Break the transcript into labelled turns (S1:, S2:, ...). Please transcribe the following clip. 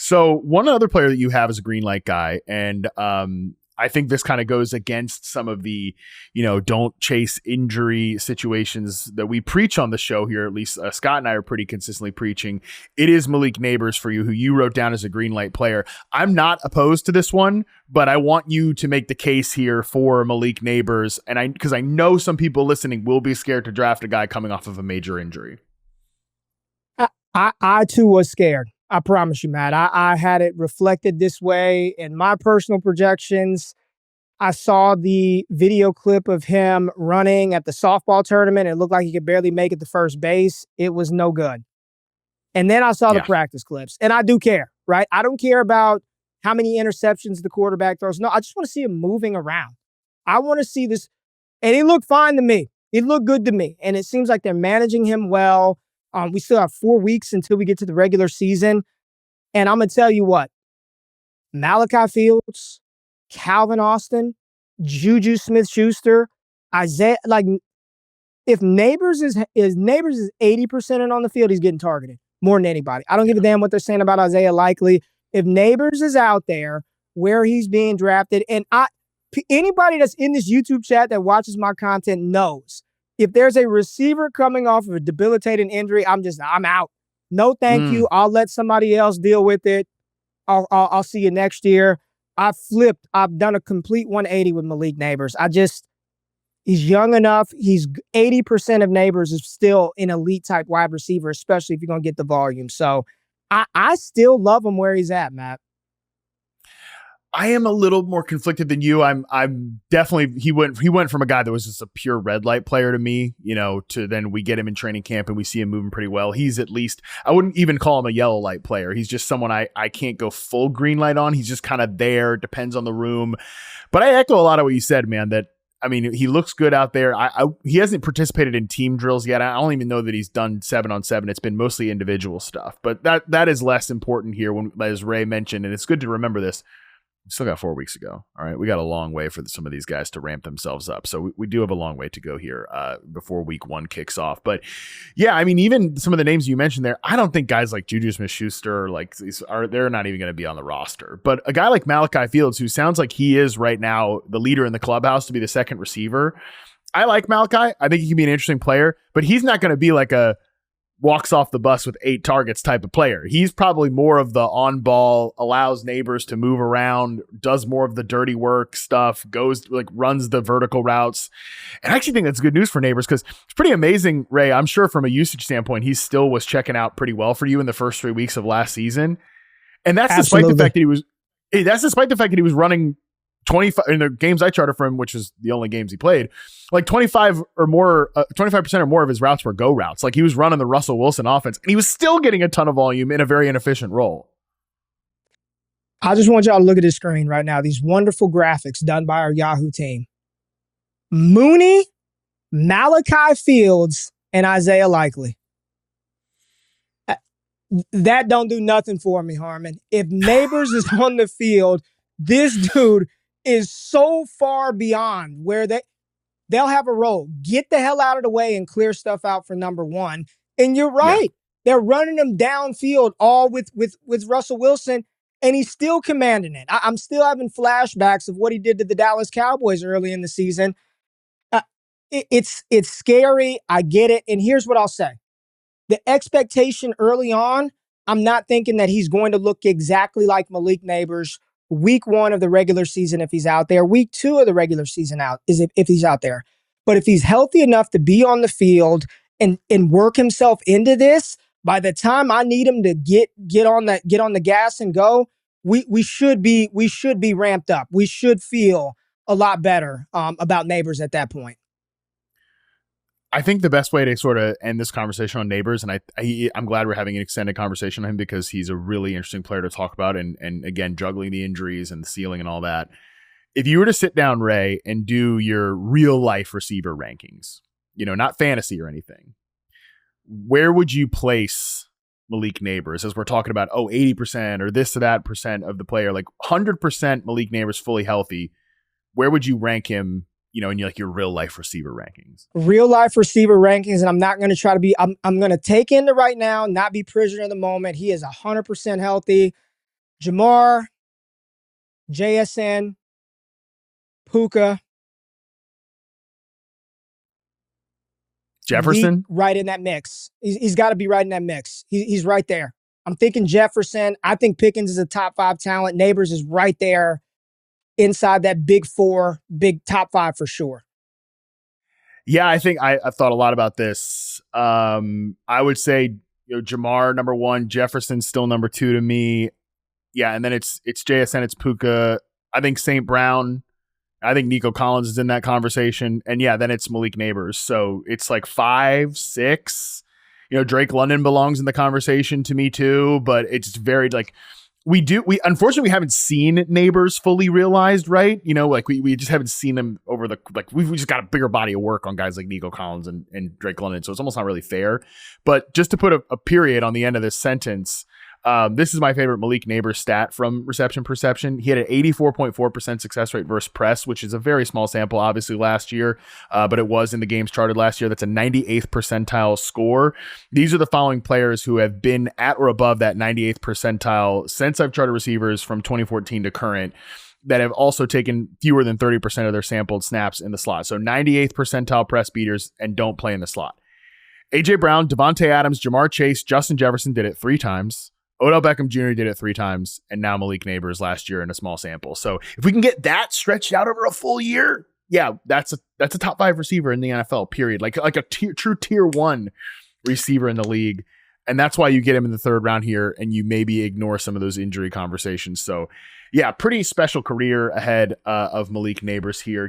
S1: So one other player that you have is a green light guy, and I think this kind of goes against some of the, don't chase injury situations that we preach on the show here. At least Scott and I are pretty consistently preaching. It is Malik Nabers for you, who you wrote down as a green light player. I'm not opposed to this one, but I want you to make the case here for Malik Nabers, and because I know some people listening will be scared to draft a guy coming off of a major injury.
S2: I too was scared. I promise you, Matt. I had it reflected this way in my personal projections. I saw the video clip of him running at the softball tournament. It looked like he could barely make it to first base. It was no good. And then I saw the practice clips. And I do care, right? I don't care about how many interceptions the quarterback throws. No, I just want to see him moving around. I want to see this. And he looked fine to me. He looked good to me. And it seems like they're managing him well. We still have 4 weeks until we get to the regular season. And I'm going to tell you what, Malachi Fields, Calvin Austin, Juju Smith-Schuster, Isaiah, if Nabers is 80% in on the field, he's getting targeted more than anybody. I don't give a damn what they're saying about Isaiah Likely. If Nabers is out there where he's being drafted, and anybody that's in this YouTube chat that watches my content knows, if there's a receiver coming off of a debilitating injury, I'm out. No, thank you. I'll let somebody else deal with it. I'll see you next year. I've done a complete 180 with Malik Nabers. He's young enough. 80% of Nabers is still an elite type wide receiver, especially if you're going to get the volume. So I still love him where he's at, Matt.
S1: I am a little more conflicted than you. I'm definitely, he went from a guy that was just a pure red light player to me, to then we get him in training camp and we see him moving pretty well. He's at least, I wouldn't even call him a yellow light player. He's just someone I can't go full green light on. He's just kind of there, depends on the room. But I echo a lot of what you said, man, that, he looks good out there. He hasn't participated in team drills yet. I don't even know that he's done 7-on-7. It's been mostly individual stuff, but that is less important here as Ray mentioned. And it's good to remember this. We still got 4 weeks to go. All right. We got a long way for some of these guys to ramp themselves up. So we do have a long way to go here before week 1 kicks off. But yeah, even some of the names you mentioned there, I don't think guys like Juju Smith-Schuster, they're not even going to be on the roster. But a guy like Malachi Fields, who sounds like he is right now the leader in the clubhouse to be the second receiver. I like Malachi. I think he can be an interesting player, but he's not going to be like a walks off the bus with 8 targets type of player. He's probably more of the on ball, allows Nabers to move around, does more of the dirty work stuff, runs the vertical routes. And I actually think that's good news for Nabers because it's pretty amazing, Ray. I'm sure from a usage standpoint, he still was checking out pretty well for you in the first 3 weeks of last season. And that's despite the fact that he was running 25 in the games I charted for him, which is the only games he played, 25% or more of his routes were go routes. He was running the Russell Wilson offense and he was still getting a ton of volume in a very inefficient role.
S2: I just want y'all to look at this screen right now. These wonderful graphics done by our Yahoo team. Mooney, Malachi Fields, and Isaiah Likely. That don't do nothing for me, Harmon. If Nabers is on the field, this dude is so far beyond where they'll have a role. Get the hell out of the way and clear stuff out for number 1. And you're right. Yeah. They're running him downfield all with Russell Wilson, and he's still commanding it. I'm still having flashbacks of what he did to the Dallas Cowboys early in the season. It's scary. I get it. And here's what I'll say. The expectation early on, I'm not thinking that he's going to look exactly like Malik Nabers week 1 of the regular season if he's out there, week 2 of the regular season if he's out there. But if he's healthy enough to be on the field and work himself into this, by the time I need him to get on the gas and go, we should be ramped up. We should feel a lot better about Nabers at that point.
S1: I think the best way to sort of end this conversation on Nabers, and I'm glad we're having an extended conversation on him because he's a really interesting player to talk about, and again, juggling the injuries and the ceiling and all that. If you were to sit down, Ray, and do your real life receiver rankings, not fantasy or anything, where would you place Malik Nabers as we're talking about, 80% or this or that percent of the player, 100% Malik Nabers fully healthy? Where would you rank him? In your real life receiver rankings.
S2: Real life receiver rankings, and I'm not going to try to be. I'm going to take into right now, not be prisoner of the moment. He is 100% healthy. Jamar, JSN, Puka,
S1: Jefferson.
S2: right in that mix. He's got to be right in that mix. He's right there. I'm thinking Jefferson. I think Pickens is a top 5 talent. Nabers is right there inside that big 4, big top 5 for sure.
S1: Yeah, I think I've thought a lot about this. I would say Jamar number 1, Jefferson still number 2 to me. Yeah, and then it's JSN, it's Puka. I think St. Brown. I think Nico Collins is in that conversation. And yeah, then it's Malik Nabers. So it's like 5, 6. Drake London belongs in the conversation to me too, but it's very like we unfortunately we haven't seen Nabers fully realized, right? We just haven't seen him over the we just got a bigger body of work on guys like Nico Collins and Drake London. So it's almost not really fair. But just to put a period on the end of this sentence, this is my favorite Malik Nabers stat from Reception Perception. He had an 84.4% success rate versus press, which is a very small sample, obviously, last year, but it was in the games charted last year. That's a 98th percentile score. These are the following players who have been at or above that 98th percentile since I've charted receivers from 2014 to current, that have also taken fewer than 30% of their sampled snaps in the slot. So 98th percentile press beaters and don't play in the slot. A.J. Brown, Devontae Adams, Jamar Chase, Justin Jefferson did it 3 times. Odell Beckham Jr. did it 3 times, and now Malik Nabers last year in a small sample. So if we can get that stretched out over a full year, yeah, that's a top 5 receiver in the NFL, period. Like a true tier 1 receiver in the league. And that's why you get him in the 3rd round here, and you maybe ignore some of those injury conversations. So yeah, pretty special career ahead of Malik Nabers here.